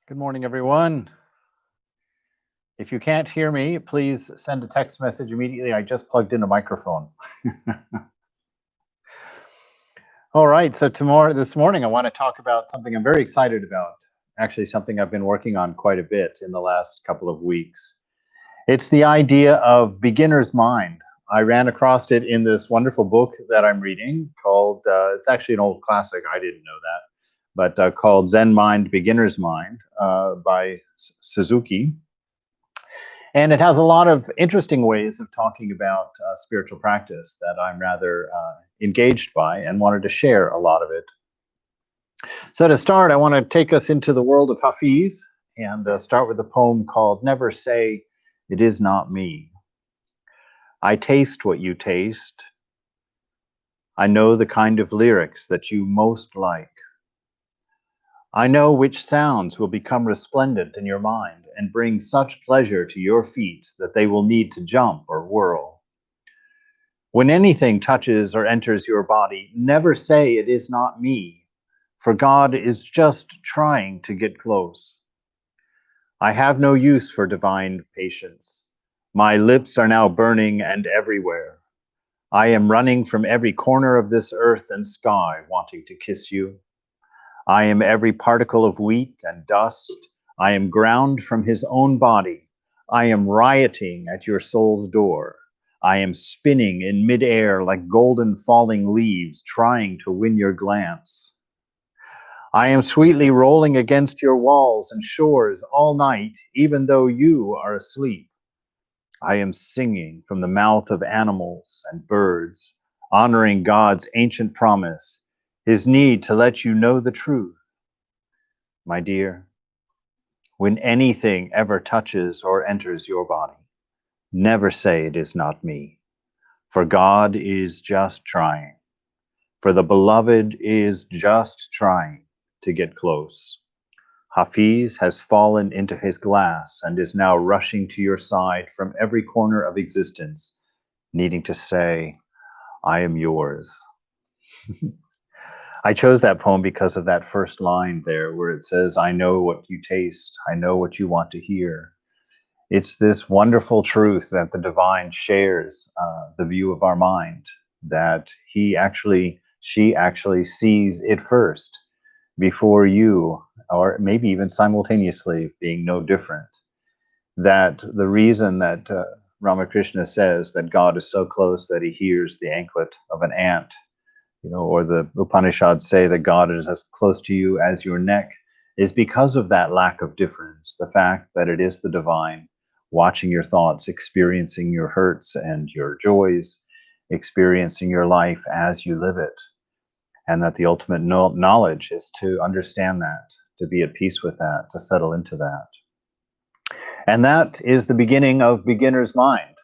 Good morning, everyone. If you can't hear me, please send a text message immediately. I just plugged in a microphone. All right, so this morning, I want to talk about something I'm very excited about. Actually, something I've been working on quite a bit in the last couple of weeks. It's the idea of beginner's mind. I ran across it in this wonderful book that I'm reading called, it's actually an old classic, I didn't know that, but called Zen Mind, Beginner's Mind by Suzuki. And it has a lot of interesting ways of talking about spiritual practice that I'm rather engaged by and wanted to share a lot of it. So to start, I want to take us into the world of Hafiz and start with a poem called Never Say It Is Not Me. I taste what you taste. I know the kind of lyrics that you most like. I know which sounds will become resplendent in your mind and bring such pleasure to your feet that they will need to jump or whirl. When anything touches or enters your body, never say it is not me, for God is just trying to get close. I have no use for divine patience. My lips are now burning and everywhere. I am running from every corner of this earth and sky wanting to kiss you. I am every particle of wheat and dust. I am ground from his own body. I am rioting at your soul's door. I am spinning in midair like golden falling leaves, trying to win your glance. I am sweetly rolling against your walls and shores all night, even though you are asleep. I am singing from the mouth of animals and birds, honoring God's ancient promise, his need to let you know the truth. My dear, when anything ever touches or enters your body, never say it is not me, for God is just trying, for the beloved is just trying to get close. Hafiz has fallen into his glass and is now rushing to your side from every corner of existence, needing to say, I am yours. I chose that poem because of that first line there where it says, I know what you taste, I know what you want to hear. It's this wonderful truth that the divine shares the view of our mind, that she actually sees it first before you, or maybe even simultaneously, being no different. That the reason that Ramakrishna says that God is so close that he hears the anklet of an ant, or the Upanishads say that God is as close to you as your neck, is because of that lack of difference, the fact that it is the divine watching your thoughts, experiencing your hurts and your joys, experiencing your life as you live it, and that the ultimate knowledge is to understand that, to be at peace with that, to settle into that. And that is the beginning of beginner's mind.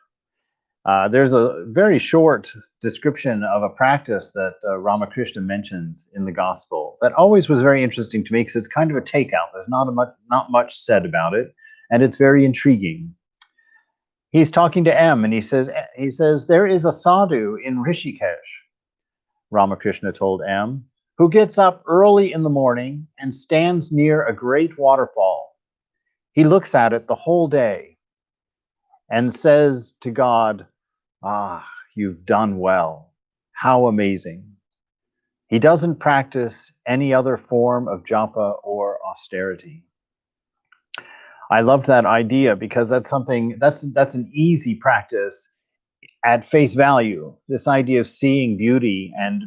There's a very short description of a practice that Ramakrishna mentions in the gospel that always was very interesting to me because it's kind of a takeout. There's not much said about it, and it's very intriguing. He's talking to M, and he says, there is a sadhu in Rishikesh, Ramakrishna told M, who gets up early in the morning and stands near a great waterfall. He looks at it the whole day and says to God, ah, you've done well. How amazing. He doesn't practice any other form of japa or austerity. I loved that idea because that's an easy practice at face value. This idea of seeing beauty and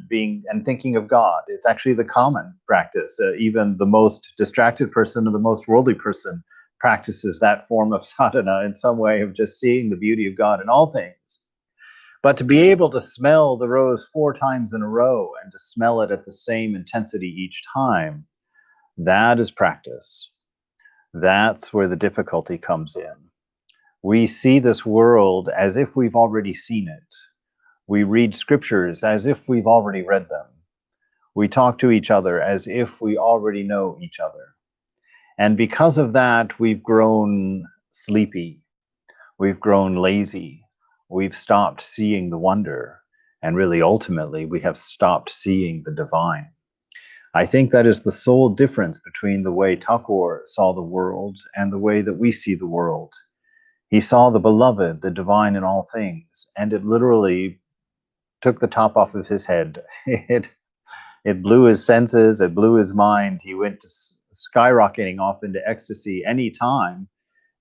thinking of God. It's actually the common practice. Even the most distracted person or the most worldly person practices that form of sadhana in some way of just seeing the beauty of God in all things. But to be able to smell the rose 4 times in a row and to smell it at the same intensity each time, that is practice. That's where the difficulty comes in. We see this world as if we've already seen it. We read scriptures as if we've already read them. We talk to each other as if we already know each other. And because of that, we've grown sleepy. We've grown lazy. We've stopped seeing the wonder. And really, ultimately, we have stopped seeing the divine. I think that is the sole difference between the way Thakur saw the world and the way that we see the world. He saw the beloved, the divine in all things, and it literally took the top off of his head. It blew his senses, it blew his mind. He went to skyrocketing off into ecstasy any time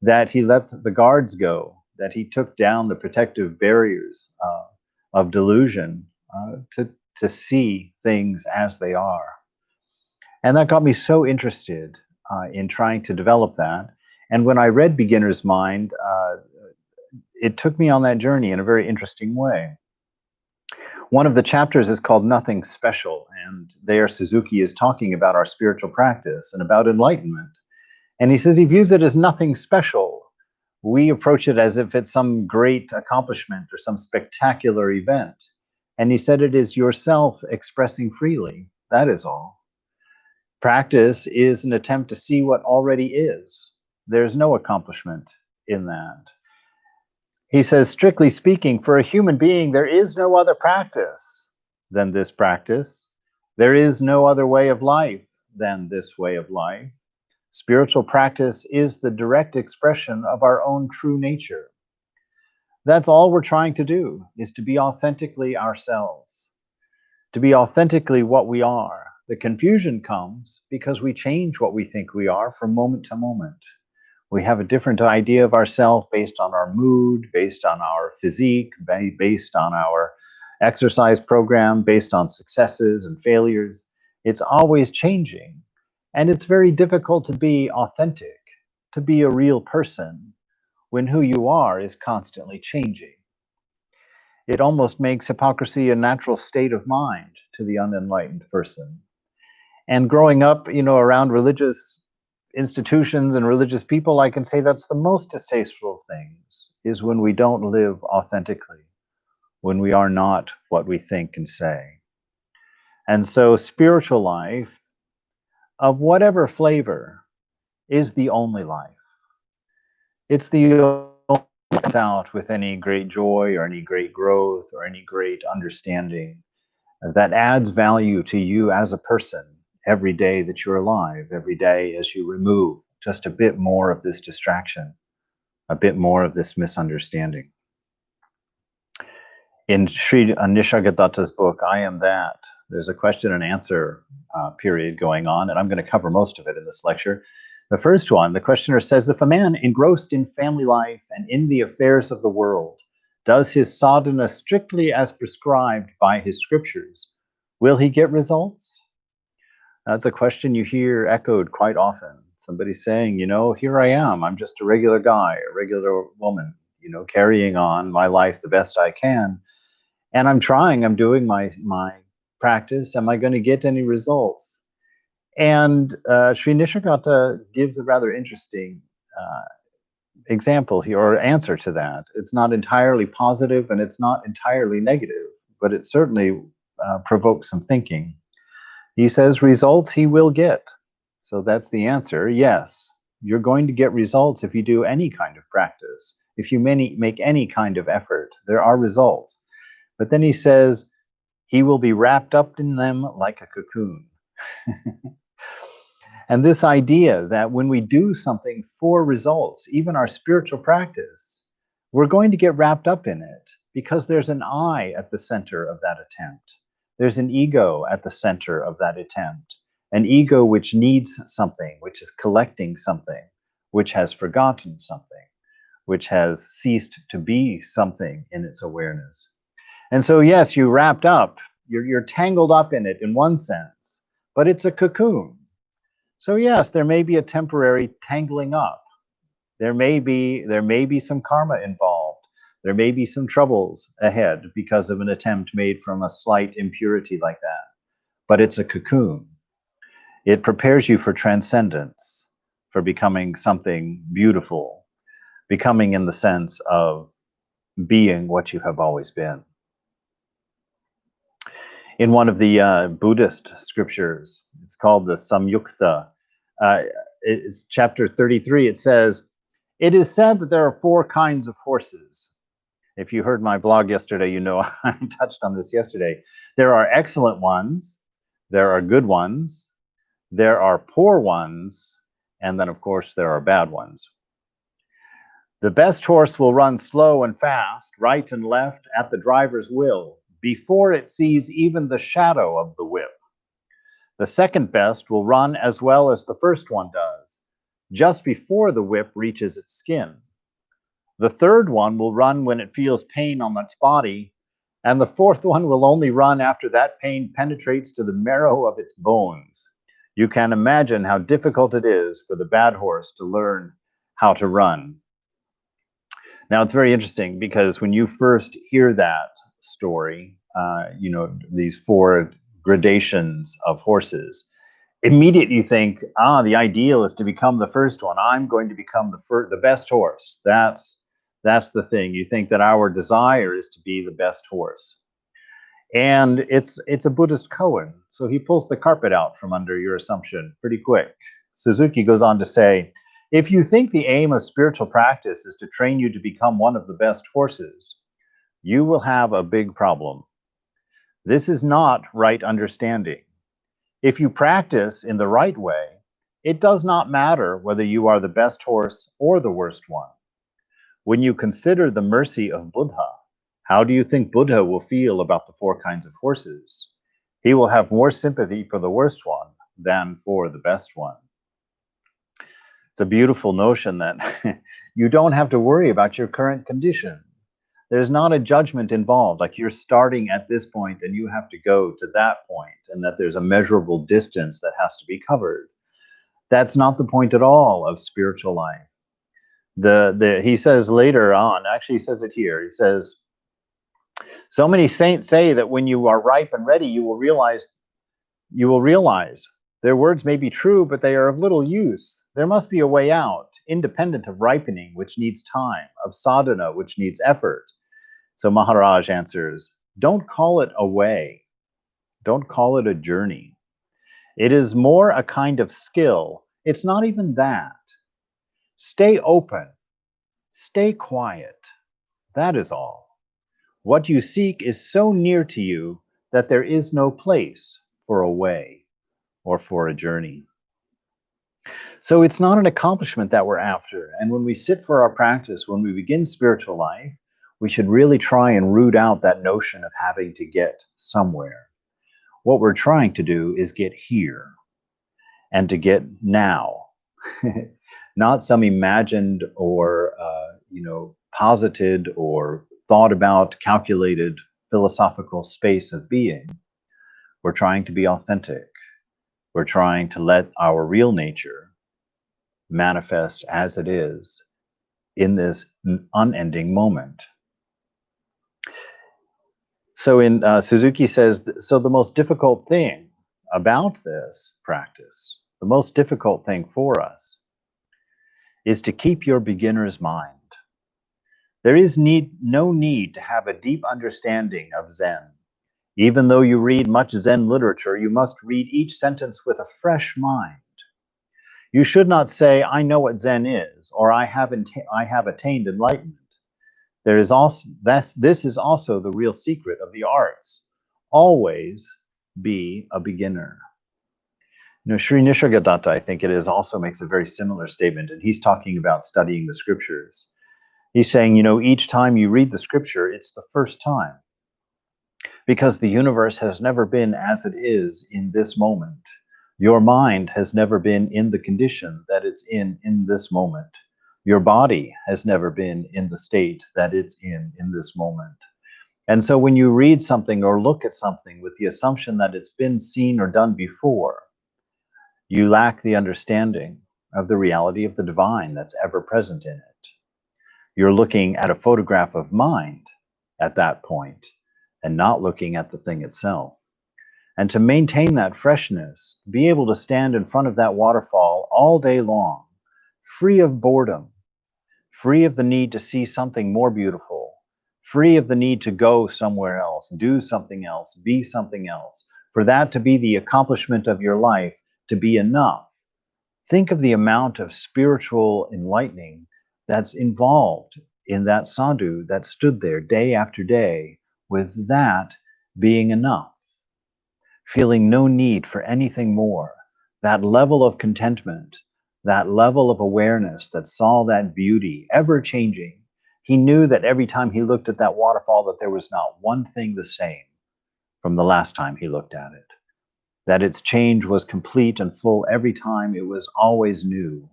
that he let the guards go, that he took down the protective barriers of delusion to see things as they are. And that got me so interested in trying to develop that. And when I read Beginner's Mind, it took me on that journey in a very interesting way. One of the chapters is called Nothing Special, and there Suzuki is talking about our spiritual practice and about enlightenment. And he says he views it as nothing special. We approach it as if it's some great accomplishment or some spectacular event. And he said it is yourself expressing freely. That is all. Practice is an attempt to see what already is. There's no accomplishment in that. He says, strictly speaking, for a human being, there is no other practice than this practice. There is no other way of life than this way of life. Spiritual practice is the direct expression of our own true nature. That's all we're trying to do, is to be authentically ourselves, to be authentically what we are. The confusion comes because we change what we think we are from moment to moment. We have a different idea of ourselves based on our mood, based on our physique, based on our exercise program, based on successes and failures. It's always changing. And it's very difficult to be authentic, to be a real person, when who you are is constantly changing. It almost makes hypocrisy a natural state of mind to the unenlightened person. And growing up, around religious institutions and religious people, I can say that's the most distasteful things, is when we don't live authentically, when we are not what we think and say. And so spiritual life, of whatever flavor, is the only life. It's the only life out with any great joy or any great growth or any great understanding that adds value to you as a person every day that you're alive, every day as you remove just a bit more of this distraction, a bit more of this misunderstanding. In Sri Nisargadatta's book, I Am That, there's a question and answer period going on, and I'm going to cover most of it in this lecture. The first one, the questioner says, if a man engrossed in family life and in the affairs of the world does his sadhana strictly as prescribed by his scriptures, will he get results? That's a question you hear echoed quite often. Somebody saying, here I am. I'm just a regular guy, a regular woman, carrying on my life the best I can. And I'm doing my practice. Am I going to get any results? And Sri Nisargadatta gives a rather interesting example here, or answer to that. It's not entirely positive and it's not entirely negative, but it certainly provokes some thinking. He says results he will get. So that's the answer. Yes, you're going to get results if you do any kind of practice. If you make any kind of effort, there are results. But then he says, he will be wrapped up in them like a cocoon. And this idea that when we do something for results, even our spiritual practice, we're going to get wrapped up in it because there's an I at the center of that attempt. There's an ego at the center of that attempt, an ego which needs something, which is collecting something, which has forgotten something, which has ceased to be something in its awareness. And so, yes, you're wrapped up, you're tangled up in it in one sense, but it's a cocoon. So yes, there may be a temporary tangling up. There may be some karma involved. There may be some troubles ahead because of an attempt made from a slight impurity like that. But it's a cocoon. It prepares you for transcendence, for becoming something beautiful, becoming in the sense of being what you have always been. In one of the Buddhist scriptures, it's called the Samyukta. It's chapter 33. It says, it is said that there are 4 kinds of horses. If you heard my blog yesterday, I touched on this yesterday. There are excellent ones, There are good ones, there are poor ones, and then, of course, there are bad ones. The best horse will run slow and fast, right and left, at the driver's will, before it sees even the shadow of the whip. The second best will run as well as the first one does, just before the whip reaches its skin. The third one will run when it feels pain on its body, and the fourth one will only run after that pain penetrates to the marrow of its bones. You can imagine how difficult it is for the bad horse to learn how to run. Now, it's very interesting because when you first hear that story, these four gradations of horses, immediately you think, the ideal is to become the first one. I'm going to become the best horse. That's the thing. You think that our desire is to be the best horse. And it's a Buddhist koan, so he pulls the carpet out from under your assumption pretty quick. Suzuki goes on to say, if you think the aim of spiritual practice is to train you to become one of the best horses, you will have a big problem. This is not right understanding. If you practice in the right way, it does not matter whether you are the best horse or the worst one. When you consider the mercy of Buddha, how do you think Buddha will feel about the four kinds of horses? He will have more sympathy for the worst one than for the best one. It's a beautiful notion that you don't have to worry about your current condition. There's not a judgment involved, like you're starting at this point and you have to go to that point, and that there's a measurable distance that has to be covered. That's not the point at all of spiritual life. He says later on, actually he says it here, he says, so many saints say that when you are ripe and ready, you will realize their words may be true, but they are of little use. There must be a way out, independent of ripening, which needs time, of sadhana, which needs effort. So Maharaj answers, don't call it a way. Don't call it a journey. It is more a kind of skill. It's not even that. Stay open. Stay quiet. That is all. What you seek is so near to you that there is no place for a way or for a journey. So it's not an accomplishment that we're after. And when we sit for our practice, when we begin spiritual life, we should really try and root out that notion of having to get somewhere. What we're trying to do is get here and to get now, not some imagined or posited or thought about, calculated philosophical space of being. We're trying to be authentic. We're trying to let our real nature manifest as it is in this unending moment. So Suzuki says, so the most difficult thing about this practice, the most difficult thing for us, is to keep your beginner's mind. There is no need to have a deep understanding of Zen. Even though you read much Zen literature, you must read each sentence with a fresh mind. You should not say, I know what Zen is, or I have attained enlightenment. This is also the real secret of the arts. Always be a beginner. Sri Nisargadatta, I think it is, also makes a very similar statement, and he's talking about studying the scriptures. He's saying, each time you read the scripture, it's the first time. Because the universe has never been as it is in this moment. Your mind has never been in the condition that it's in this moment. Your body has never been in the state that it's in this moment. And so when you read something or look at something with the assumption that it's been seen or done before, you lack the understanding of the reality of the divine that's ever present in it. You're looking at a photograph of mind at that point and not looking at the thing itself. And to maintain that freshness, be able to stand in front of that waterfall all day long, free of boredom, free of the need to see something more beautiful, free of the need to go somewhere else, do something else, be something else, for that to be the accomplishment of your life, to be enough. Think of the amount of spiritual enlightening that's involved in that sadhu that stood there day after day with that being enough. feeling no need for anything more. That level of contentment, that level of awareness that saw that beauty ever changing. He knew that every time he looked at that waterfall that there was not one thing the same from the last time he looked at it. That its change was complete and full every time. It was always new.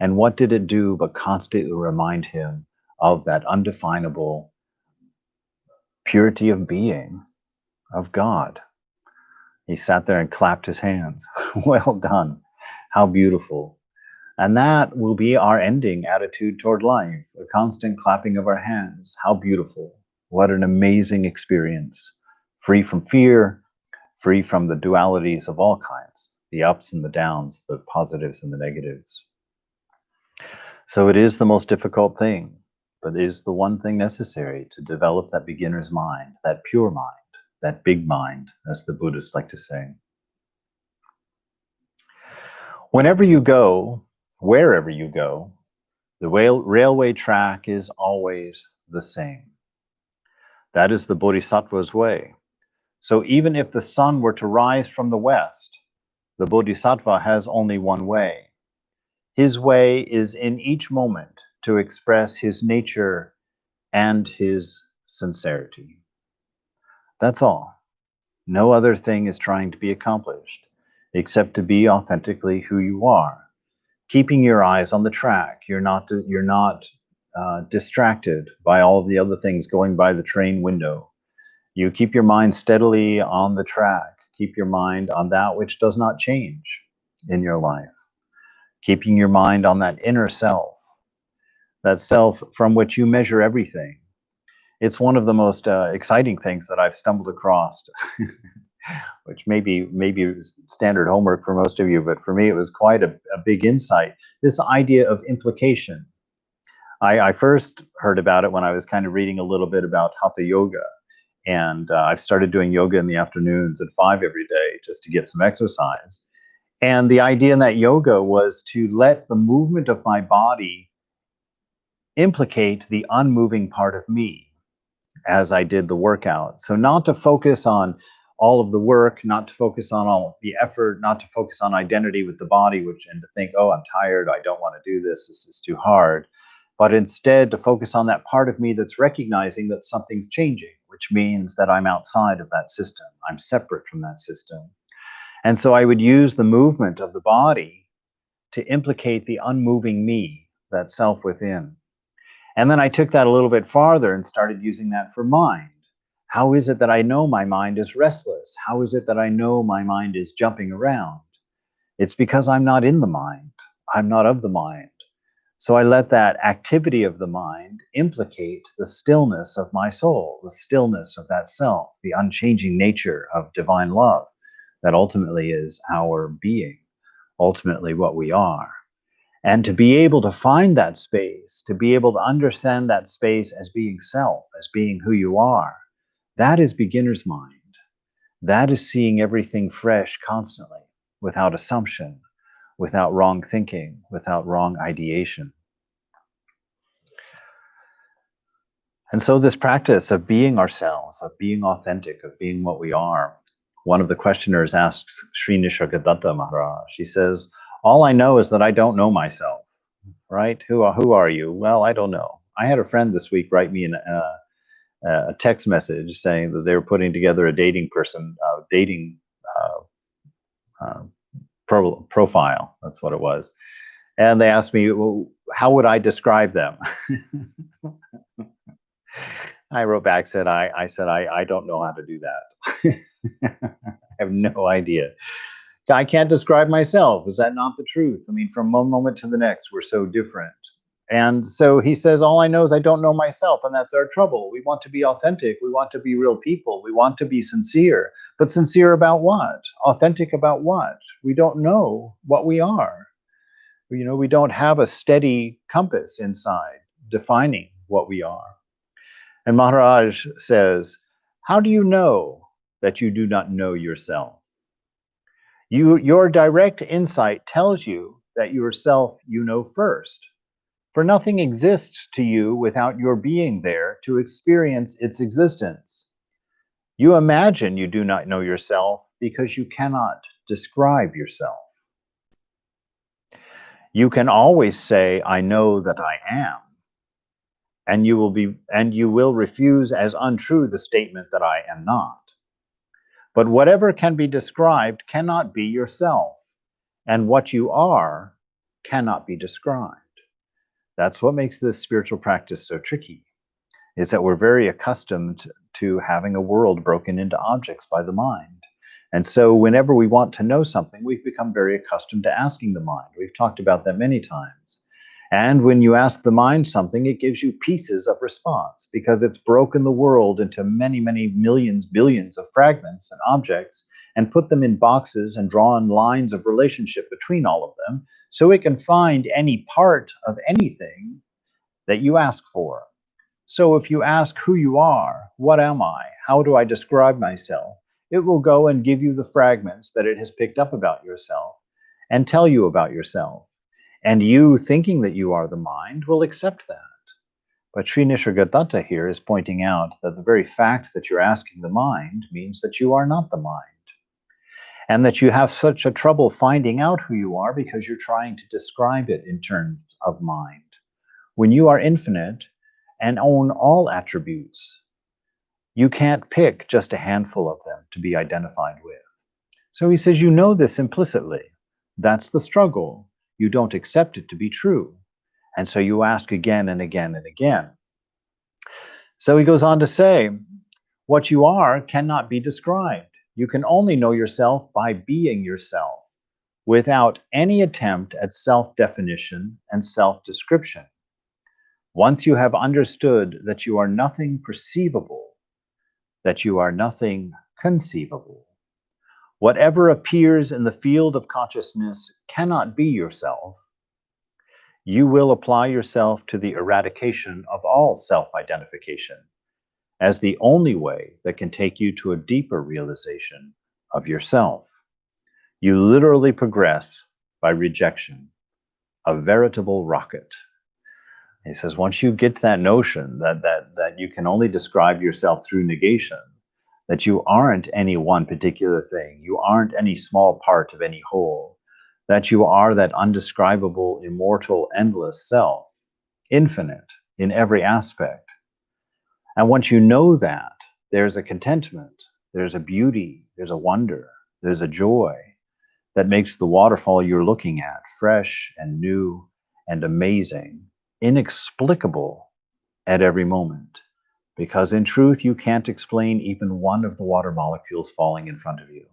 And what did it do but constantly remind him of that undefinable purity of being, of God? He sat there and clapped his hands. Well done. How beautiful. And that will be our ending attitude toward life, a constant clapping of our hands. How beautiful. What an amazing experience. Free from fear, free from the dualities of all kinds, the ups and the downs, the positives and the negatives. So it is the most difficult thing, but it is the one thing necessary to develop that beginner's mind, that pure mind, that big mind, as the Buddhists like to say. Whenever you go, wherever you go, the railway track is always the same. That is the Bodhisattva's way. So even if the sun were to rise from the west, the Bodhisattva has only one way. His way is in each moment to express his nature and his sincerity. That's all. No other thing is trying to be accomplished except to be authentically who you are. Keeping your eyes on the track. You're not distracted by all of the other things going by the train window. You keep your mind steadily on the track. Keep your mind on that which does not change in your life. Keeping your mind on that inner self, that self from which you measure everything. It's one of the most exciting things that I've stumbled across, which maybe is standard homework for most of you, but for me it was quite a big insight. This idea of implication. I first heard about it when I was kind of reading a little bit about Hatha Yoga. And I've started doing yoga in the afternoons at 5 every day just to get some exercise. And the idea in that yoga was to let the movement of my body implicate the unmoving part of me as I did the workout. So not to focus on all of the work, not to focus on all the effort, not to focus on identity with the body, and to think, oh, I'm tired, I don't want to do this is too hard. But instead to focus on that part of me that's recognizing that something's changing, which means that I'm outside of that system. I'm separate from that system. And so I would use the movement of the body to implicate the unmoving me, that self within. And then I took that a little bit farther and started using that for mind. How is it that I know my mind is restless? How is it that I know my mind is jumping around? It's because I'm not in the mind. I'm not of the mind. So I let that activity of the mind implicate the stillness of my soul, the stillness of that self, the unchanging nature of divine love that ultimately is our being, ultimately what we are. And to be able to find that space, to be able to understand that space as being self, as being who you are, that is beginner's mind. That is seeing everything fresh constantly, without assumption, without wrong thinking, without wrong ideation. And so this practice of being ourselves, of being authentic, of being what we are. One of the questioners asks Sri Nisargadatta Maharaj, she says, all I know is that I don't know myself, right? Who are you? Well, I don't know. I had a friend this week write me a text message saying that they were putting together a dating profile. That's what it was. And they asked me, well, how would I describe them? I wrote back, I said, I don't know how to do that. I have no idea. I can't describe myself. Is that not the truth? I mean, from one moment to the next, we're so different. And so he says, all I know is I don't know myself, and that's our trouble. We want to be authentic. We want to be real people. We want to be sincere. But sincere about what? Authentic about what? We don't know what we are. You know, we don't have a steady compass inside defining what we are. And Maharaj says, how do you know that you do not know yourself? Your direct insight tells you that yourself you know first. For nothing exists to you without your being there to experience its existence. You imagine you do not know yourself because you cannot describe yourself. You can always say, I know that I am, and you will refuse as untrue the statement that I am not. But whatever can be described cannot be yourself, and what you are cannot be described. That's what makes this spiritual practice so tricky, is that we're very accustomed to having a world broken into objects by the mind. And so whenever we want to know something, we've become very accustomed to asking the mind. We've talked about that many times. And when you ask the mind something, it gives you pieces of response because it's broken the world into many, many millions, billions of fragments and objects and put them in boxes and drawn lines of relationship between all of them so it can find any part of anything that you ask for. So if you ask who you are, what am I, how do I describe myself, it will go and give you the fragments that it has picked up about yourself and tell you about yourself. And you, thinking that you are the mind, will accept that. But Sri Nisargadatta here is pointing out that the very fact that you're asking the mind means that you are not the mind. And that you have such a trouble finding out who you are because you're trying to describe it in terms of mind. When you are infinite and own all attributes, you can't pick just a handful of them to be identified with. So he says, you know this implicitly. That's the struggle. You don't accept it to be true. And so you ask again and again and again. So he goes on to say, what you are cannot be described. You can only know yourself by being yourself, without any attempt at self-definition and self-description. Once you have understood that you are nothing perceivable, that you are nothing conceivable, whatever appears in the field of consciousness cannot be yourself, you will apply yourself to the eradication of all self-identification as the only way that can take you to a deeper realization of yourself. You literally progress by rejection, a veritable rocket. He says, once you get that notion that you can only describe yourself through negation, that you aren't any one particular thing, you aren't any small part of any whole, that you are that undescribable, immortal, endless self, infinite in every aspect. And once you know that, there's a contentment, there's a beauty, there's a wonder, there's a joy that makes the waterfall you're looking at fresh and new and amazing, inexplicable at every moment. Because in truth, you can't explain even one of the water molecules falling in front of you.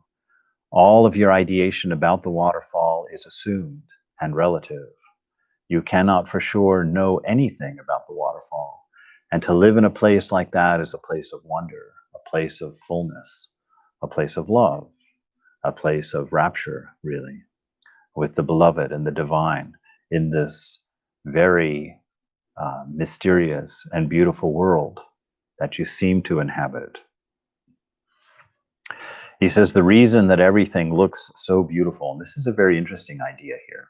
All of your ideation about the waterfall is assumed and relative. You cannot for sure know anything about the waterfall. And to live in a place like that is a place of wonder, a place of fullness, a place of love, a place of rapture, really, with the beloved and the divine in this very mysterious and beautiful world that you seem to inhabit. He says the reason that everything looks so beautiful, and this is a very interesting idea here.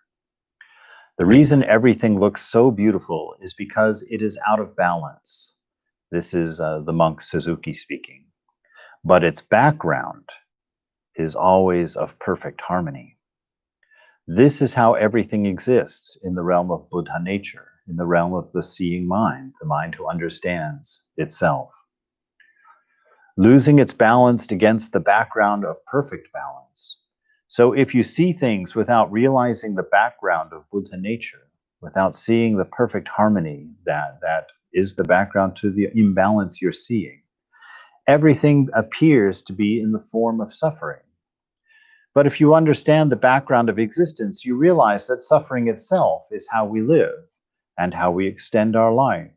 The reason everything looks so beautiful is because it is out of balance. This is the monk Suzuki speaking. But its background is always of perfect harmony. This is how everything exists in the realm of Buddha nature, in the realm of the seeing mind, the mind who understands itself. Losing its balance against the background of perfect balance. So if you see things without realizing the background of Buddha nature, without seeing the perfect harmony that is the background to the imbalance you're seeing, everything appears to be in the form of suffering. But if you understand the background of existence, you realize that suffering itself is how we live and how we extend our life.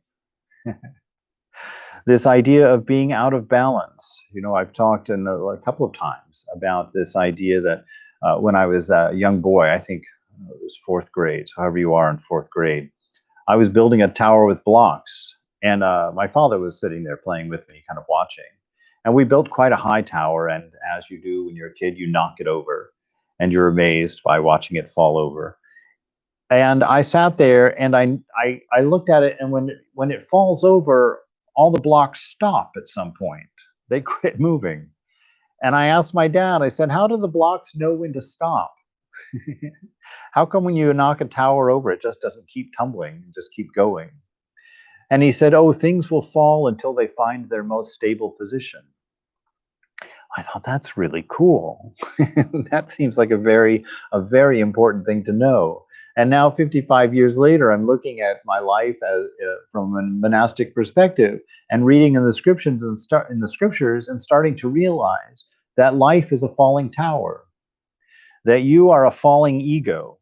This idea of being out of balance, I've talked a couple of times about this idea that when I was a young boy, I think it was fourth grade, so however you are in fourth grade, I was building a tower with blocks, and my father was sitting there playing with me, kind of watching. And we built quite a high tower, and as you do when you're a kid, you knock it over, and you're amazed by watching it fall over. And I sat there, and I looked at it, and when it falls over, all the blocks stop at some point. They quit moving. And I asked my dad, I said, how do the blocks know when to stop? How come when you knock a tower over, it just doesn't keep tumbling, just keep going? And he said, oh, things will fall until they find their most stable position. I thought that's really cool. That seems like a very important thing to know. And now, 55 years later, I'm looking at my life from a monastic perspective and reading in the scriptures and starting to realize that life is a falling tower, that you are a falling ego,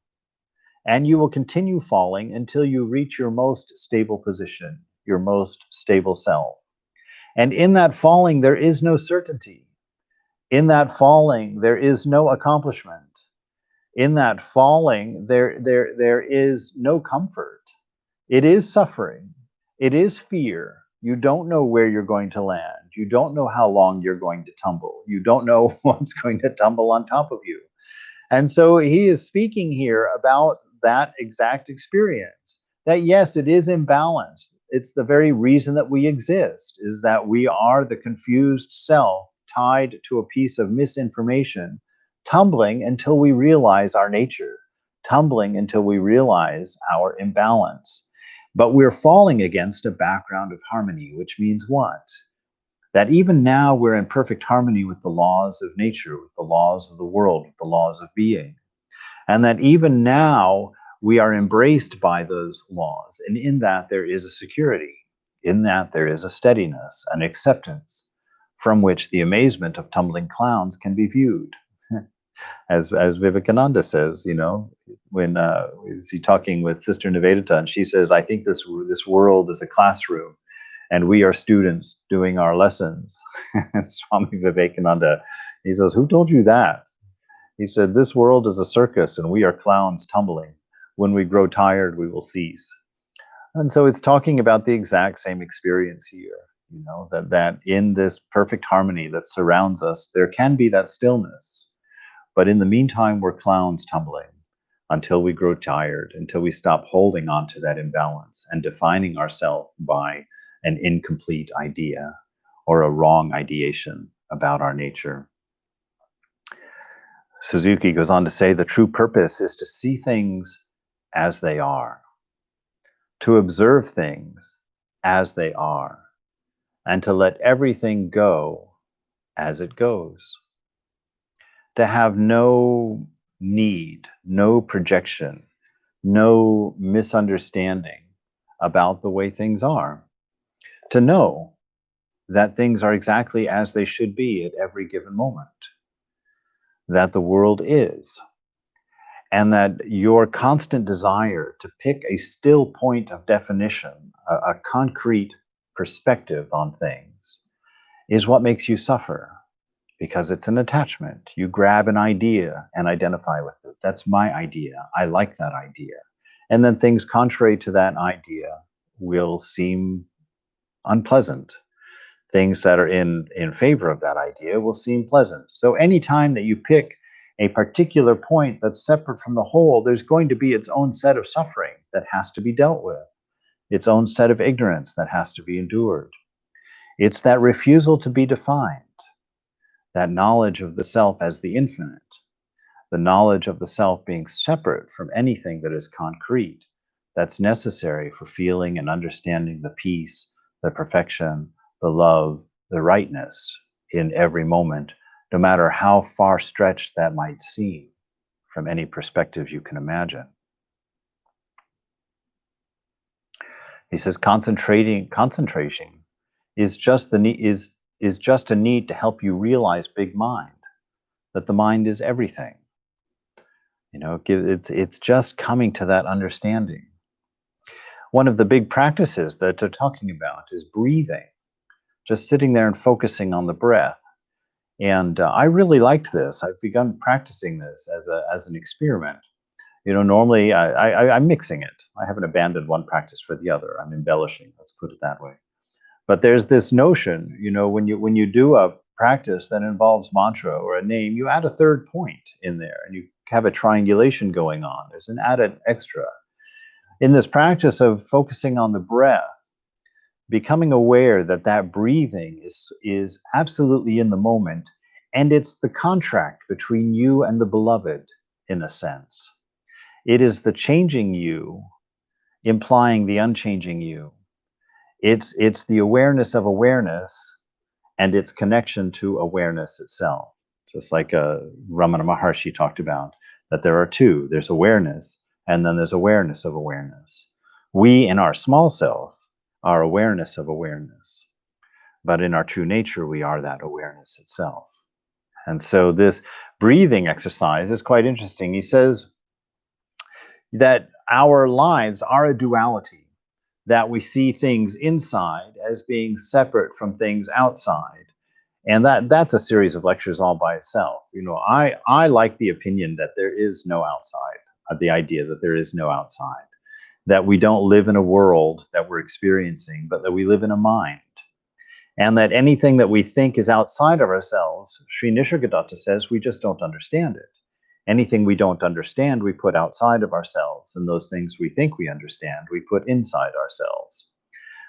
and you will continue falling until you reach your most stable position, your most stable self. And in that falling, there is no certainty. In that falling, there is no accomplishment. In that falling, there is no comfort. It is suffering. It is fear. You don't know where you're going to land. You don't know how long you're going to tumble. You don't know what's going to tumble on top of you. And so he is speaking here about that exact experience, that yes, it is imbalanced. It's the very reason that we exist, is that we are the confused self tied to a piece of misinformation, tumbling until we realize our nature, tumbling until we realize our imbalance. But we're falling against a background of harmony, which means what? That even now we're in perfect harmony with the laws of nature, with the laws of the world, with the laws of being. And that even now we are embraced by those laws. And in that there is a security, in that there is a steadiness, an acceptance from which the amazement of tumbling clowns can be viewed. As Vivekananda says, when is he talking with Sister Nivedita, and she says, I think this world is a classroom and we are students doing our lessons. And Swami Vivekananda, he says, who told you that? He said, this world is a circus and we are clowns tumbling. When we grow tired, we will cease. And so it's talking about the exact same experience here, that in this perfect harmony that surrounds us, there can be that stillness. But in the meantime, we're clowns tumbling until we grow tired, until we stop holding on to that imbalance and defining ourselves by an incomplete idea or a wrong ideation about our nature. Suzuki goes on to say the true purpose is to see things as they are, to observe things as they are, and to let everything go as it goes. To have no need, no projection, no misunderstanding about the way things are. To know that things are exactly as they should be at every given moment. That the world is. And that your constant desire to pick a still point of definition, a concrete perspective on things, is what makes you suffer. Because it's an attachment. You grab an idea and identify with it. That's my idea. I like that idea. And then things contrary to that idea will seem unpleasant. Things that are in favor of that idea will seem pleasant. So anytime that you pick a particular point that's separate from the whole, there's going to be its own set of suffering that has to be dealt with, its own set of ignorance that has to be endured. It's that refusal to be defined, that knowledge of the self as the infinite, the knowledge of the self being separate from anything that is concrete, that's necessary for feeling and understanding the peace, the perfection, the love, the rightness in every moment, no matter how far stretched that might seem from any perspective you can imagine. He says concentration is just a need to help you realize big mind, that the mind is everything. It's just coming to that understanding. One of the big practices that they're talking about is breathing, just sitting there and focusing on the breath. And I really liked this. I've begun practicing this as an experiment. Normally I'm mixing it. I haven't abandoned one practice for the other. I'm embellishing, let's put it that way. But there's this notion, when you do a practice that involves mantra or a name, you add a third point in there and you have a triangulation going on. There's an added extra. In this practice of focusing on the breath, becoming aware that that breathing is absolutely in the moment, and it's the contract between you and the beloved, in a sense. It is the changing you implying the unchanging you. It's the awareness of awareness and its connection to awareness itself. Just like Ramana Maharshi talked about, that there are two. There's awareness, and then there's awareness of awareness. We, in our small self, are awareness of awareness. But in our true nature, we are that awareness itself. And so this breathing exercise is quite interesting. He says that our lives are a duality, that we see things inside as being separate from things outside. And that's a series of lectures all by itself. I like the opinion that there is no outside, the idea that there is no outside, that we don't live in a world that we're experiencing, but that we live in a mind. And that anything that we think is outside of ourselves, Sri Nisargadatta says, we just don't understand it. Anything we don't understand, we put outside of ourselves. And those things we think we understand, we put inside ourselves.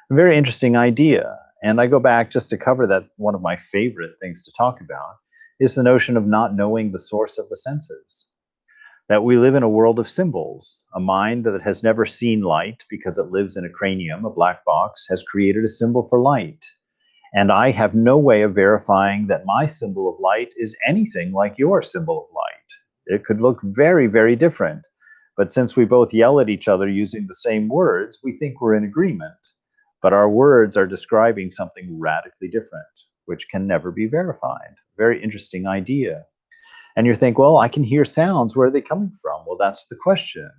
A very interesting idea. And I go back just to cover that. One of my favorite things to talk about is the notion of not knowing the source of the senses. That we live in a world of symbols. A mind that has never seen light because it lives in a cranium, a black box, has created a symbol for light. And I have no way of verifying that my symbol of light is anything like your symbol of light. It could look very, very different. But since we both yell at each other using the same words, we think we're in agreement. But our words are describing something radically different, which can never be verified. Very interesting idea. And you think, well, I can hear sounds. Where are they coming from? Well, that's the question.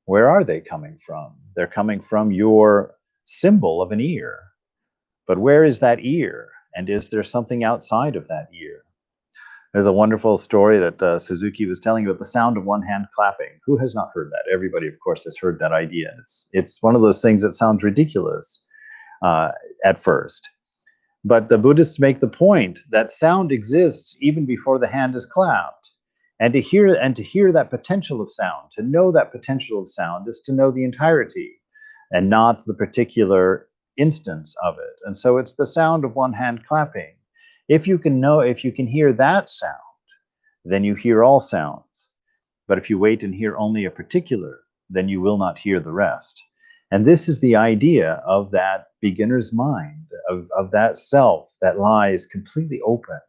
Where are they coming from? They're coming from your symbol of an ear. But where is that ear? And is there something outside of that ear? There's a wonderful story that Suzuki was telling about the sound of one hand clapping. Who has not heard that? Everybody, of course, has heard that idea. It's one of those things that sounds ridiculous at first. But the Buddhists make the point that sound exists even before the hand is clapped. And to hear that potential of sound, to know that potential of sound, is to know the entirety and not the particular instance of it. And so it's the sound of one hand clapping. If you can hear that sound, then you hear all sounds. But if you wait and hear only a particular, then you will not hear the rest. And this is the idea of that beginner's mind, of that self that lies completely open,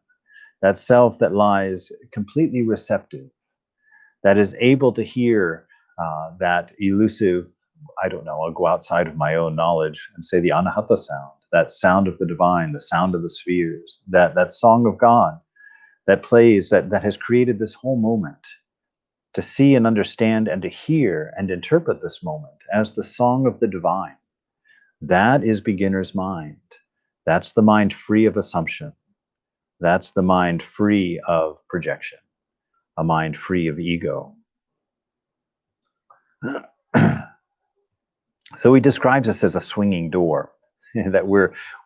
that self that lies completely receptive, that is able to hear that elusive, I don't know, I'll go outside of my own knowledge and say the anahata sound, that sound of the divine, the sound of the spheres, that song of God that plays, that has created this whole moment. To see and understand and to hear and interpret this moment as the song of the divine. That is beginner's mind. That's the mind free of assumption. That's the mind free of projection, a mind free of ego. So he describes us as a swinging door, that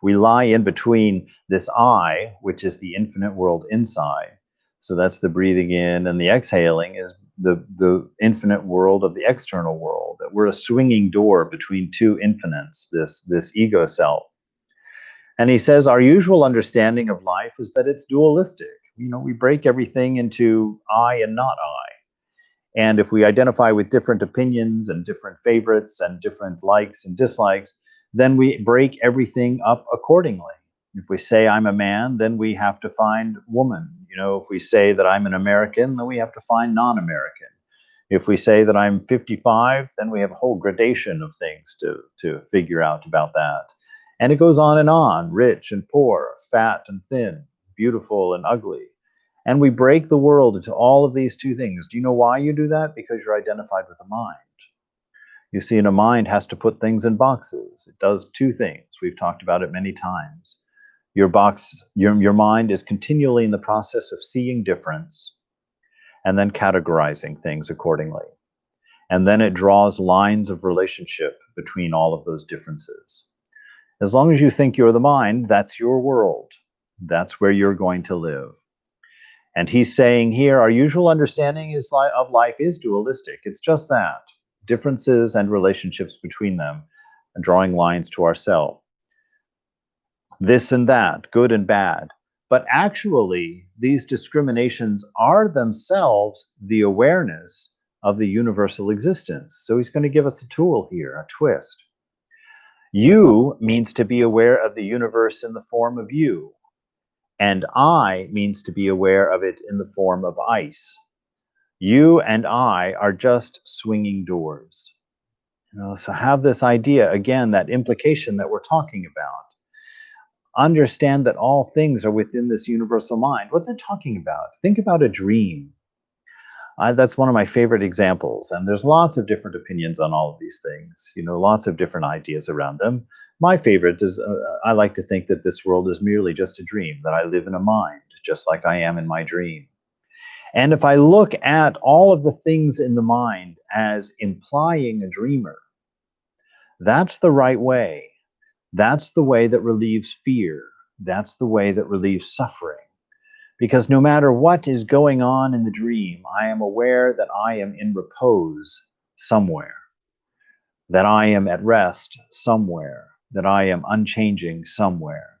we lie in between this I, which is the infinite world inside. So that's the breathing in, and the exhaling is the infinite world of the external world, that we're a swinging door between two infinites, this ego self. And he says our usual understanding of life is that it's dualistic. We break everything into I and not I. And if we identify with different opinions and different favorites and different likes and dislikes, then we break everything up accordingly. If we say I'm a man, then we have to find woman. If we say that I'm an American, then we have to find non-American. If we say that I'm 55, then we have a whole gradation of things to figure out about that. And it goes on, rich and poor, fat and thin, beautiful and ugly. And we break the world into all of these two things. Do you know why you do that? Because you're identified with a mind. You see, a mind has to put things in boxes. It does two things. We've talked about it many times. Your mind is continually in the process of seeing difference and then categorizing things accordingly. And then it draws lines of relationship between all of those differences. As long as you think you're the mind, that's your world. That's where you're going to live. And he's saying here, our usual understanding of life is dualistic. It's just that. Differences and relationships between them, and drawing lines to ourself. this and that, good and bad. But actually, these discriminations are themselves the awareness of the universal existence. So he's going to give us a tool here, a twist. You means to be aware of the universe in the form of you, and I means to be aware of it in the form of ice. You and I are just swinging doors. So have this idea, again, that implication that we're talking about. Understand that all things are within this universal mind. What's it talking about? Think about a dream. That's one of my favorite examples, and there's lots of different opinions on all of these things, lots of different ideas around them. My favorite is I like to think that this world is merely just a dream, that I live in a mind, just like I am in my dream. And if I look at all of the things in the mind as implying a dreamer, that's the right way. That's the way that relieves fear. That's the way that relieves suffering. Because no matter what is going on in the dream, I am aware that I am in repose somewhere, that I am at rest somewhere, that I am unchanging somewhere,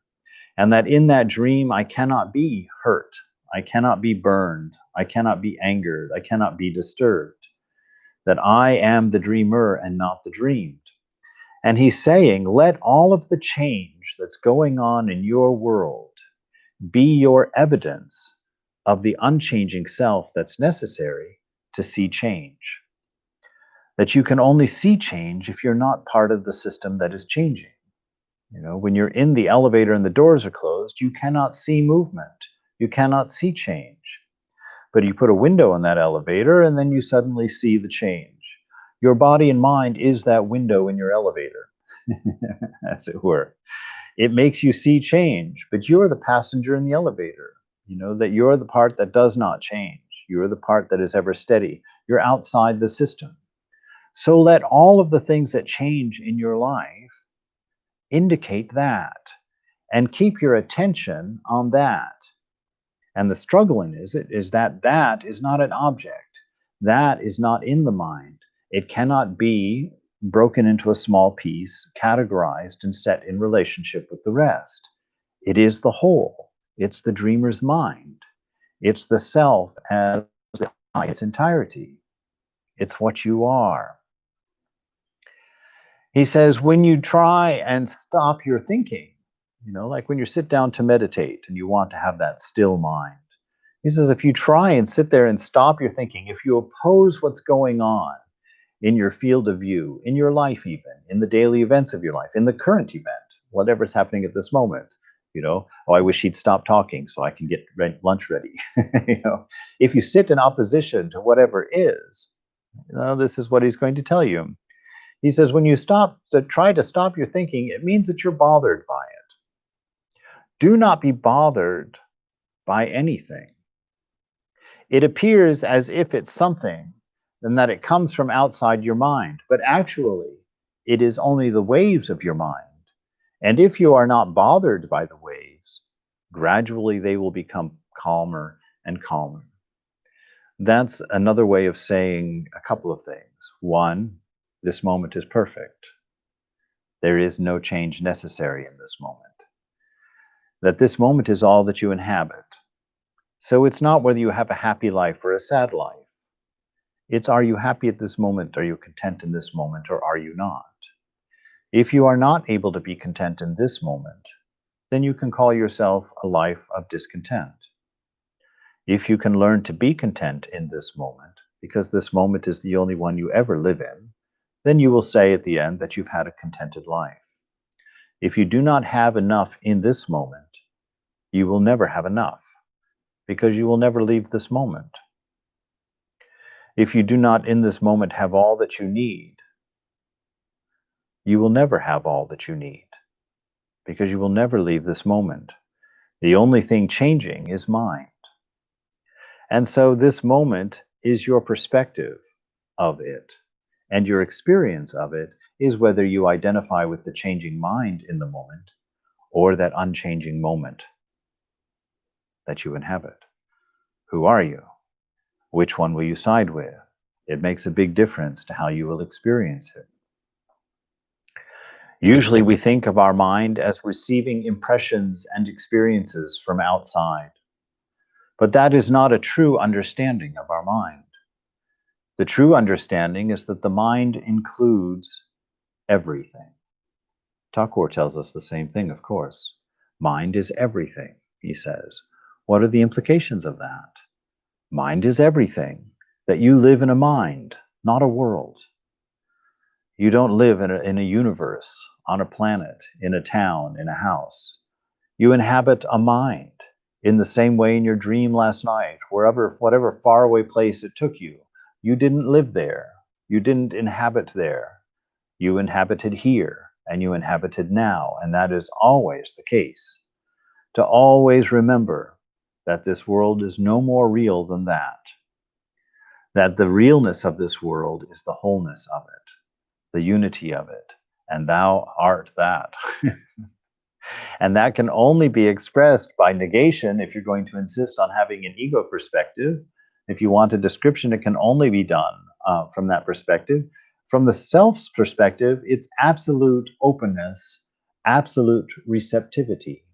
and that in that dream I cannot be hurt, I cannot be burned, I cannot be angered, I cannot be disturbed, that I am the dreamer and not the dreamed. And he's saying, let all of the change that's going on in your world be your evidence of the unchanging self that's necessary to see change. That you can only see change if you're not part of the system that is changing. When you're in the elevator and the doors are closed, you cannot see movement. You cannot see change. But you put a window in that elevator and then you suddenly see the change. Your body and mind is that window in your elevator, as it were. It makes you see change, but you're the passenger in the elevator. That you're the part that does not change. You're the part that is ever steady. You're outside the system. So let all of the things that change in your life indicate that, and keep your attention on that. And the struggle in it is that that is not an object. That is not in the mind. It cannot be broken into a small piece, categorized, and set in relationship with the rest. It is the whole. It's the dreamer's mind. It's the self as its entirety. It's what you are. He says, when you try and stop your thinking, like when you sit down to meditate and you want to have that still mind, he says, if you try and sit there and stop your thinking, if you oppose what's going on in your field of view, in your life even, in the daily events of your life, in the current event, whatever's happening at this moment, I wish he'd stop talking so I can get lunch ready. If you sit in opposition to whatever is, this is what he's going to tell you. He says, when you try to stop your thinking, it means that you're bothered by it. Do not be bothered by anything. It appears as if it's something, and that it comes from outside your mind, but actually, it is only the waves of your mind. And if you are not bothered by the waves, gradually they will become calmer and calmer. That's another way of saying a couple of things. One, this moment is perfect. There is no change necessary in this moment. That this moment is all that you inhabit. So it's not whether you have a happy life or a sad life. It's, are you happy at this moment? Are you content in this moment, or are you not? If you are not able to be content in this moment, then you can call yourself a life of discontent. If you can learn to be content in this moment, because this moment is the only one you ever live in, then you will say at the end that you've had a contented life. If you do not have enough in this moment, you will never have enough, because you will never leave this moment. If you do not in this moment have all that you need, you will never have all that you need, because you will never leave this moment. The only thing changing is mind. And so this moment is your perspective of it, and your experience of it is whether you identify with the changing mind in the moment or that unchanging moment that you inhabit. Who are you? Which one will you side with? It makes a big difference to how you will experience it. Usually we think of our mind as receiving impressions and experiences from outside, but that is not a true understanding of our mind. The true understanding is that the mind includes everything. Thakur tells us the same thing, of course. Mind is everything, he says. What are the implications of that? Mind is everything, that you live in a mind, not a world. You don't live in a universe, on a planet, in a town, in a house. You inhabit a mind in the same way in your dream last night, whatever faraway place it took you. You didn't live there. You didn't inhabit there. You inhabited here, and you inhabited now, and that is always the case. To always remember that this world is no more real than that the realness of this world is the wholeness of it, the unity of it, and thou art that. And that can only be expressed by negation if you're going to insist on having an ego perspective. If you want a description, it can only be done from that perspective. From the self's perspective, it's absolute openness, absolute receptivity,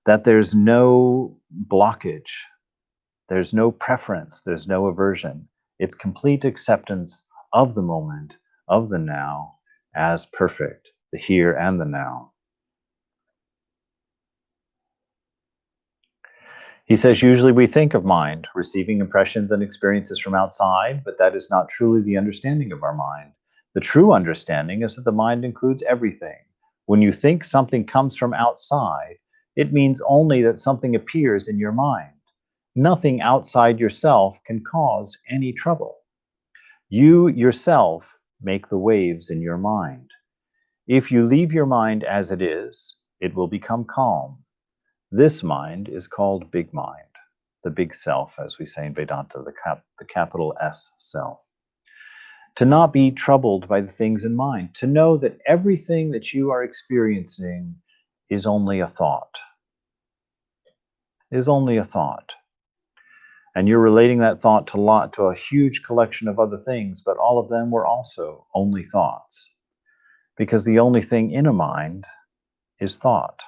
that there's no blockage, there's no preference, there's no aversion. It's complete acceptance of the moment, of the now, as perfect, the here and the now. He says, usually we think of mind, receiving impressions and experiences from outside, but that is not truly the understanding of our mind. The true understanding is that the mind includes everything. When you think something comes from outside, it means only that something appears in your mind. Nothing outside yourself can cause any trouble. You yourself make the waves in your mind. If you leave your mind as it is, it will become calm. This mind is called big mind, the big self, as we say in Vedanta, the capital S self. To not be troubled by the things in mind, to know that everything that you are experiencing is only a thought, And you're relating that thought to a huge collection of other things, but all of them were also only thoughts. Because the only thing in a mind is thought.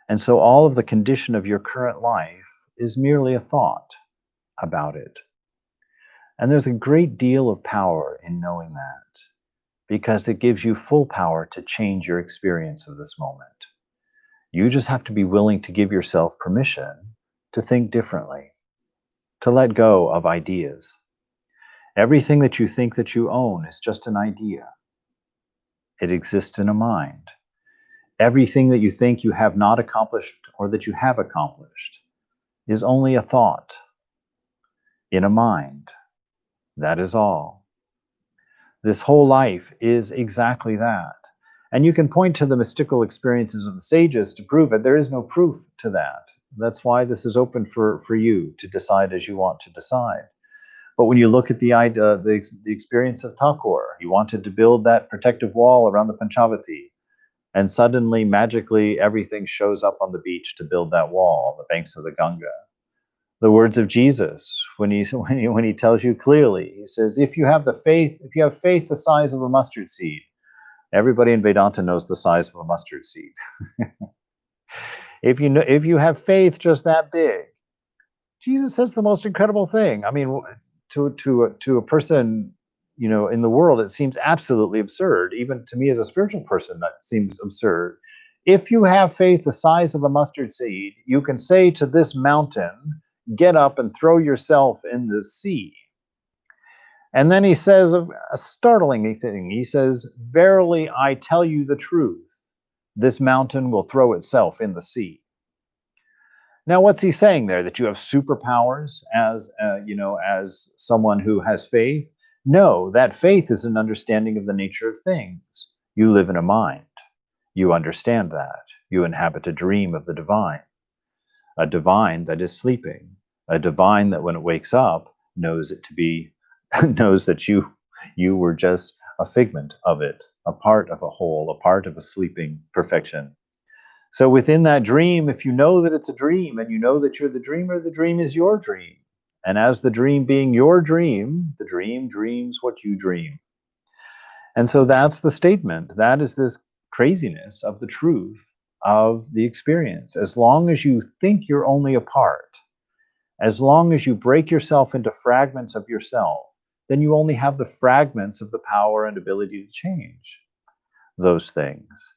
And so all of the condition of your current life is merely a thought about it. And there's a great deal of power in knowing that, because it gives you full power to change your experience of this moment. You just have to be willing to give yourself permission to think differently, to let go of ideas. Everything that you think that you own is just an idea. It exists in a mind. Everything that you think you have not accomplished or that you have accomplished is only a thought in a mind. That is all. This whole life is exactly that. And you can point to the mystical experiences of the sages to prove it. There is no proof to that. That's why this is open for you to decide as you want to decide. But when you look at the experience of Thakur, he wanted to build that protective wall around the Panchavati. And suddenly, magically, everything shows up on the beach to build that wall, on the banks of the Ganga. The words of Jesus, when he tells you clearly, he says, if you have faith the size of a mustard seed, everybody in Vedanta knows the size of a mustard seed. If you have faith just that big, Jesus says the most incredible thing. I mean, to a person, in the world, it seems absolutely absurd. Even to me as a spiritual person, that seems absurd. If you have faith the size of a mustard seed, you can say to this mountain, get up and throw yourself in the sea. And then he says a startling thing. He says, verily, I tell you the truth. This mountain will throw itself in the sea. Now, what's he saying there? That you have superpowers as someone who has faith? No, that faith is an understanding of the nature of things. You live in a mind. You understand that. You inhabit a dream of the divine. A divine that is sleeping. A divine that when it wakes up knows that you were just a figment of it, a part of a whole, a part of a sleeping perfection. So within that dream, if you know that it's a dream and you know that you're the dreamer, the dream is your dream. And as the dream being your dream, the dream dreams what you dream. And so that's the statement. That is this craziness of the truth of the experience. As long as you think you're only a part, as long as you break yourself into fragments of yourself, then you only have the fragments of the power and ability to change those things.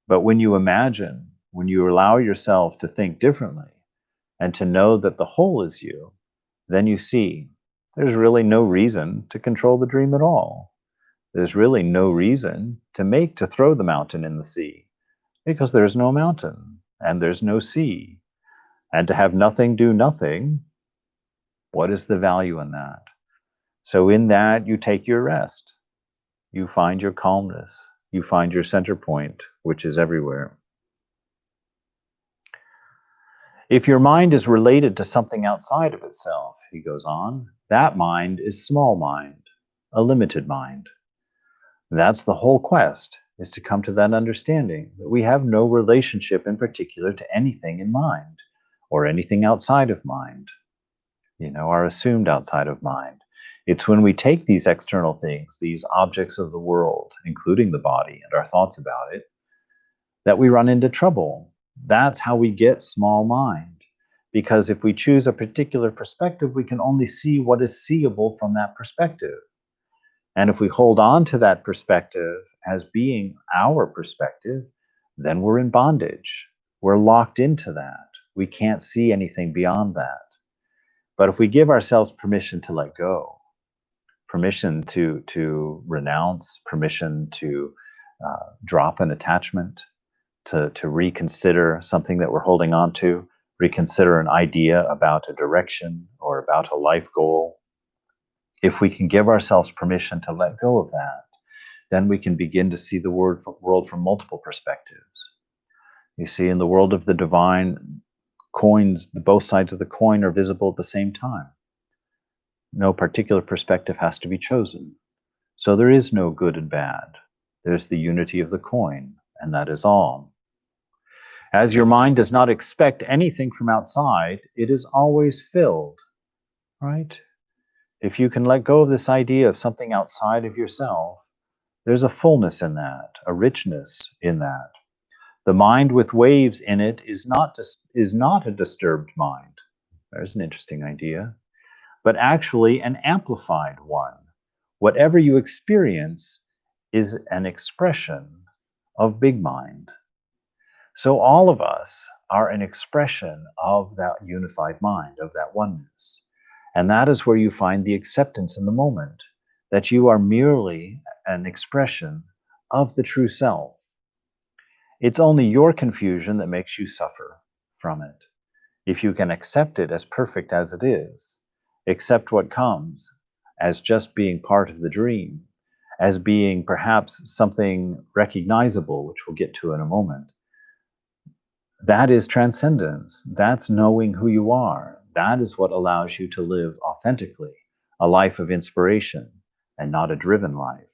But when you imagine, when you allow yourself to think differently and to know that the whole is you, then you see there's really no reason to control the dream at all. There's really no reason to throw the mountain in the sea, because there's no mountain and there's no sea. And to have nothing do nothing, what is the value in that? So in that, you take your rest. You find your calmness. You find your center point, which is everywhere. If your mind is related to something outside of itself, he goes on, that mind is small mind, a limited mind. That's the whole quest, is to come to that understanding that we have no relationship in particular to anything in mind or anything outside of mind, are assumed outside of mind. It's when we take these external things, these objects of the world, including the body and our thoughts about it, that we run into trouble. That's how we get small mind. Because if we choose a particular perspective, we can only see what is seeable from that perspective. And if we hold on to that perspective as being our perspective, then we're in bondage. We're locked into that. We can't see anything beyond that. But if we give ourselves permission to let go, permission to renounce, permission to drop an attachment, to reconsider something that we're holding on to, reconsider an idea about a direction or about a life goal, if we can give ourselves permission to let go of that, then we can begin to see the world from multiple perspectives. You see, in the world of the divine, coins, both sides of the coin are visible at the same time. No particular perspective has to be chosen. So there is no good and bad. There's the unity of the coin, and that is all. As your mind does not expect anything from outside, it is always filled, right? If you can let go of this idea of something outside of yourself, there's a fullness in that, a richness in that. The mind with waves in it is not a disturbed mind. There's an interesting idea. But actually an amplified one. Whatever you experience is an expression of big mind. So all of us are an expression of that unified mind, of that oneness. And that is where you find the acceptance in the moment, that you are merely an expression of the true self. It's only your confusion that makes you suffer from it. If you can accept it as perfect as it is, accept what comes as just being part of the dream, as being perhaps something recognizable, which we'll get to in a moment, that is transcendence. That's knowing who you are. That is what allows you to live authentically, a life of inspiration and not a driven life.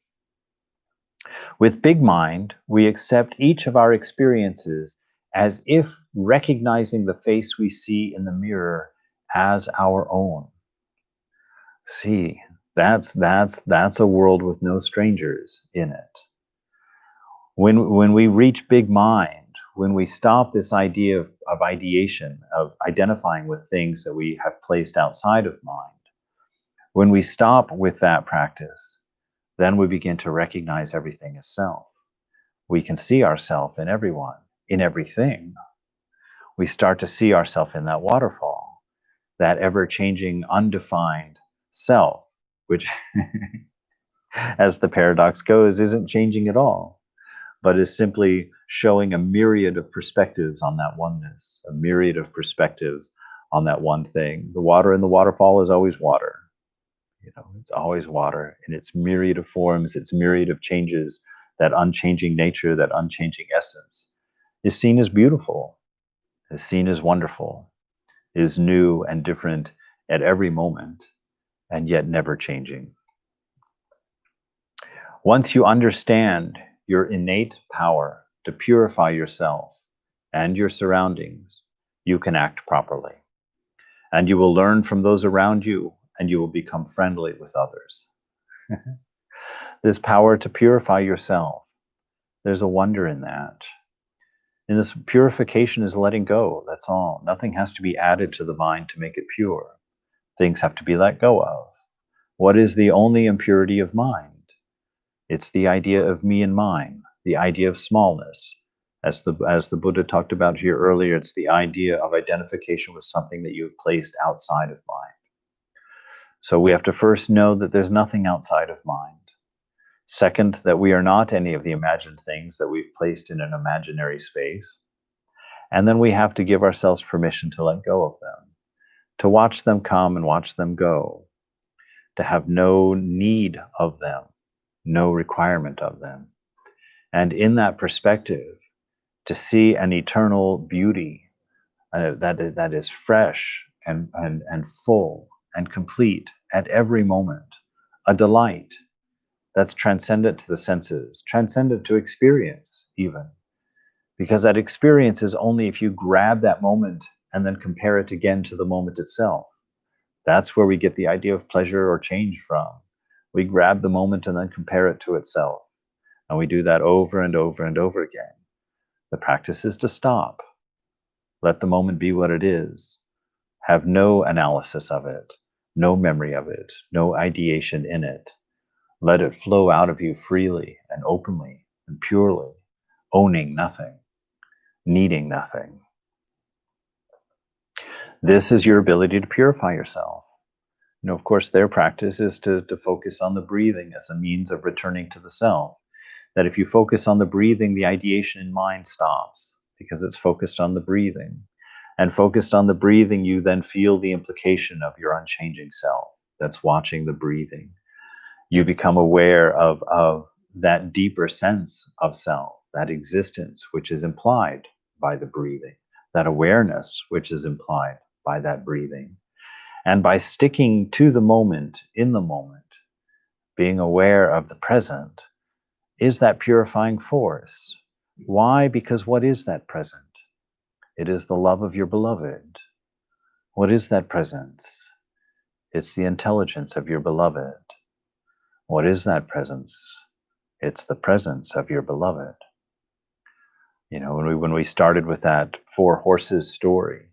With big mind, we accept each of our experiences as if recognizing the face we see in the mirror as our own. See, that's a world with no strangers in it. When we reach big mind, when we stop this idea of ideation, of identifying with things that we have placed outside of mind, when we stop with that practice, then we begin to recognize everything as self. We can see ourselves in everyone, in everything. We start to see ourselves in that waterfall, that ever-changing, undefined self, which, as the paradox goes, isn't changing at all, but is simply showing a myriad of perspectives on that oneness, a myriad of perspectives on that one thing. The water in the waterfall is always water. It's always water in its myriad of forms, its myriad of changes. That unchanging nature, that unchanging essence is seen as beautiful, is seen as wonderful, is new and different at every moment, and yet never changing. Once you understand your innate power to purify yourself and your surroundings, you can act properly. And you will learn from those around you, and you will become friendly with others. This power to purify yourself. There's a wonder in that. And this purification is letting go. That's all. Nothing has to be added to the mind to make it pure. Things have to be let go of. What is the only impurity of mind? It's the idea of me and mine, the idea of smallness. As the Buddha talked about here earlier, it's the idea of identification with something that you've placed outside of mind. So we have to first know that there's nothing outside of mind. Second, that we are not any of the imagined things that we've placed in an imaginary space. And then we have to give ourselves permission to let go of them, to watch them come and watch them go, to have no need of them, no requirement of them. And in that perspective, to see an eternal beauty that is fresh and full and complete at every moment, a delight that's transcendent to the senses, transcendent to experience even. Because that experience is only if you grab that moment and then compare it again to the moment itself. That's where we get the idea of pleasure or change from. We grab the moment and then compare it to itself. And we do that over and over and over again. The practice is to stop. Let the moment be what it is. Have no analysis of it, no memory of it, no ideation in it. Let it flow out of you freely and openly and purely, owning nothing, needing nothing. This is your ability to purify yourself. Of course, their practice is to focus on the breathing as a means of returning to the self. That if you focus on the breathing, the ideation in mind stops because it's focused on the breathing. And focused on the breathing, you then feel the implication of your unchanging self that's watching the breathing. You become aware of that deeper sense of self, that existence which is implied by the breathing, that awareness which is implied by that breathing. And by sticking to the moment, in the moment, being aware of the present, is that purifying force. Why? Because what is that present? It is the love of your beloved. What is that presence? It's the intelligence of your beloved. What is that presence? It's the presence of your beloved. When we started with that four horses story,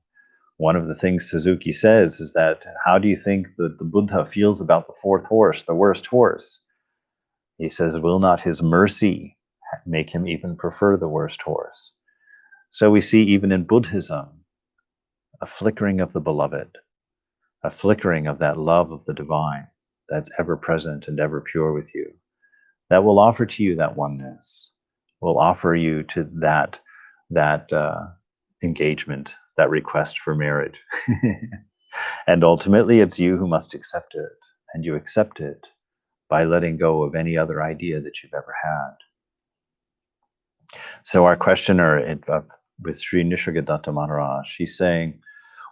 one of the things Suzuki says is that, how do you think that the Buddha feels about the fourth horse, the worst horse? He says, will not his mercy make him even prefer the worst horse? So we see even in Buddhism, a flickering of the beloved, a flickering of that love of the divine that's ever present and ever pure with you, that will offer to you that oneness, will offer you to that engagement, that request for marriage. And ultimately, it's you who must accept it, and you accept it by letting go of any other idea that you've ever had. So our questioner with Sri Nisargadatta Maharaj, she's saying,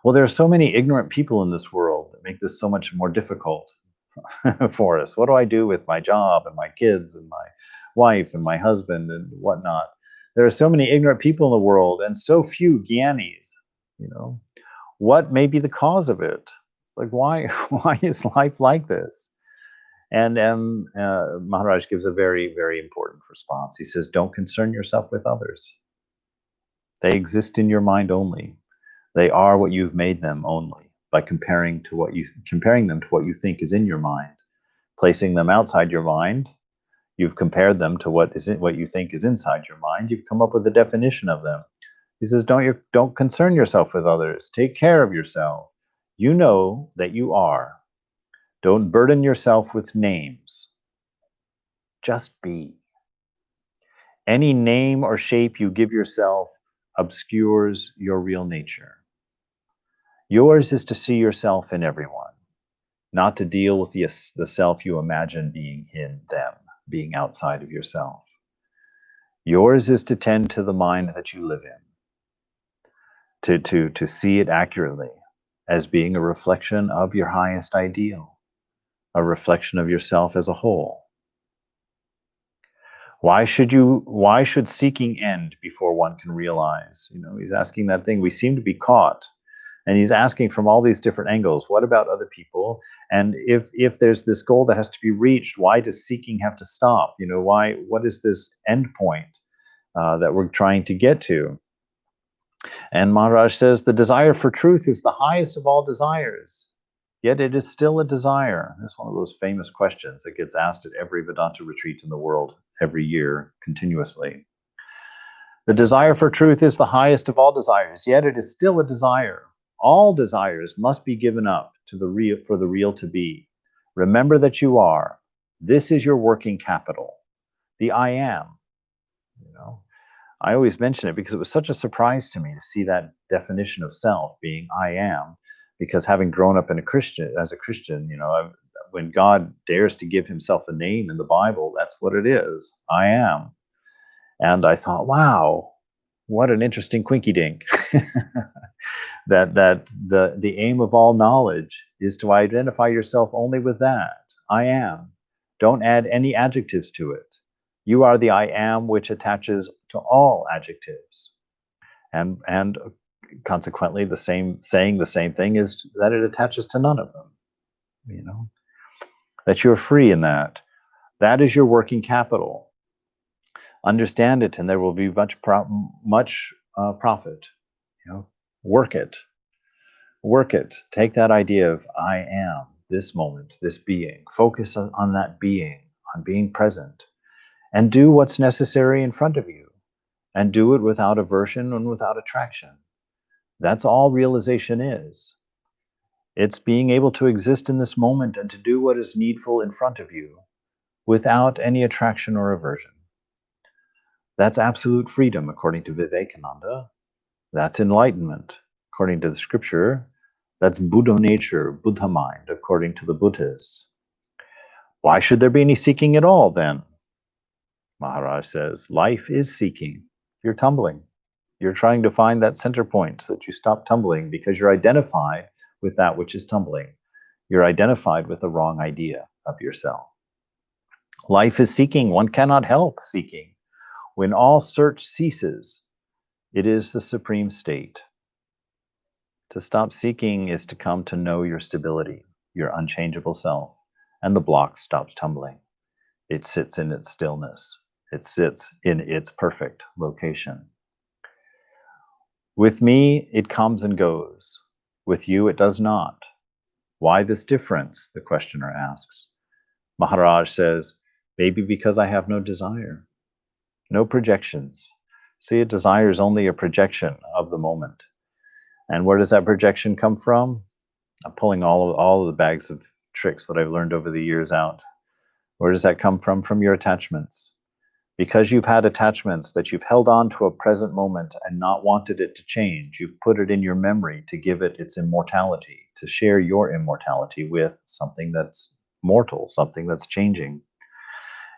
well, there are so many ignorant people in this world that make this so much more difficult for us. What do I do with my job and my kids and my wife and my husband and whatnot? There are so many ignorant people in the world and so few gyanis. What may be the cause of it? It's like, why is life like this? And Maharaj gives a very, very important response. He says, don't concern yourself with others. They exist in your mind only. They are what you've made them only by comparing them to what you think is in your mind. Placing them outside your mind, you've compared them to what you think is inside your mind. You've come up with a definition of them. He says, don't concern yourself with others. Take care of yourself. You know that you are. Don't burden yourself with names. Just be. Any name or shape you give yourself obscures your real nature. Yours is to see yourself in everyone, not to deal with the self you imagine being in them, being outside of yourself. Yours is to tend to the mind that you live in, to see it accurately as being a reflection of your highest ideal, a reflection of yourself as a whole. Why should seeking end before one can realize? He's asking that thing. We seem to be caught And he's asking from all these different angles, what about other people? And if there's this goal that has to be reached, why does seeking have to stop? What is this end point that we're trying to get to? And Maharaj says, the desire for truth is the highest of all desires, yet it is still a desire. That's one of those famous questions that gets asked at every Vedanta retreat in the world every year continuously. The desire for truth is the highest of all desires, yet it is still a desire. All desires must be given up to the real, for the real to be. Remember that you are. This is your working capital. The I am. I always mention it because it was such a surprise to me to see that definition of self being I am, because having grown up as a Christian, when God dares to give himself a name in the Bible, that's what it is. I am. And I thought, wow, what an interesting quinky dink. that the aim of all knowledge is to identify yourself only with that. I am. Don't add any adjectives to it. You are the I am which attaches to all adjectives. And consequently, saying the same thing is that it attaches to none of them. That you're free in that. That is your working capital. Understand it, and there will be much profit. Work it. Take that idea of I am, this moment, this being. Focus on that being, on being present, and do what's necessary in front of you, and do it without aversion and without attraction. That's all realization is. It's being able to exist in this moment and to do what is needful in front of you without any attraction or aversion. That's absolute freedom, according to Vivekananda. That's enlightenment, according to the scripture. That's Buddha nature, Buddha mind, according to the Buddhists. Why should there be any seeking at all, then? Maharaj says, life is seeking. You're tumbling. You're trying to find that center point so that you stop tumbling because you're identified with that which is tumbling. You're identified with the wrong idea of yourself. Life is seeking. One cannot help seeking. When all search ceases, it is the supreme state. To stop seeking is to come to know your stability, your unchangeable self, and the block stops tumbling. It sits in its stillness. It sits in its perfect location. With me, it comes and goes. With you, it does not. Why this difference? The questioner asks. Maharaj says, maybe because I have no desire, no projections. See, a desire is only a projection of the moment. And where does that projection come from? I'm pulling all of the bags of tricks that I've learned over the years out. Where does that come from? From your attachments. Because you've had attachments that you've held on to a present moment and not wanted it to change, you've put it in your memory to give it its immortality, to share your immortality with something that's mortal, something that's changing.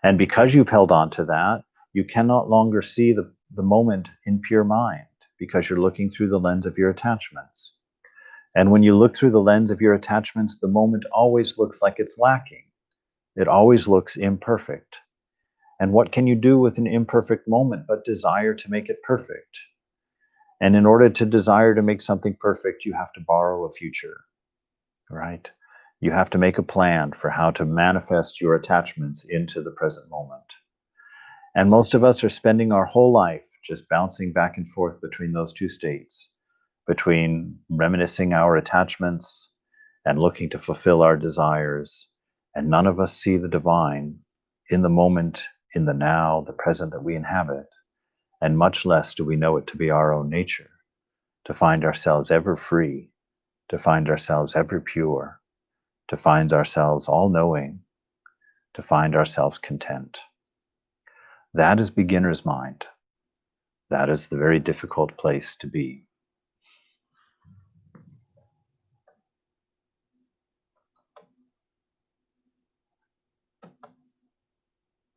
And because you've held on to that, you cannot longer see the moment in pure mind, because you're looking through the lens of your attachments. And when you look through the lens of your attachments, the moment always looks like it's lacking. It always looks imperfect. And what can you do with an imperfect moment but desire to make it perfect? And in order to desire to make something perfect, you have to borrow a future, right? You have to make a plan for how to manifest your attachments into the present moment. And most of us are spending our whole life just bouncing back and forth between those two states, between reminiscing our attachments and looking to fulfill our desires. And none of us see the divine in the moment, in the now, the present that we inhabit. And much less do we know it to be our own nature, to find ourselves ever free, to find ourselves ever pure, to find ourselves all-knowing, to find ourselves content. That is beginner's mind. That is the very difficult place to be.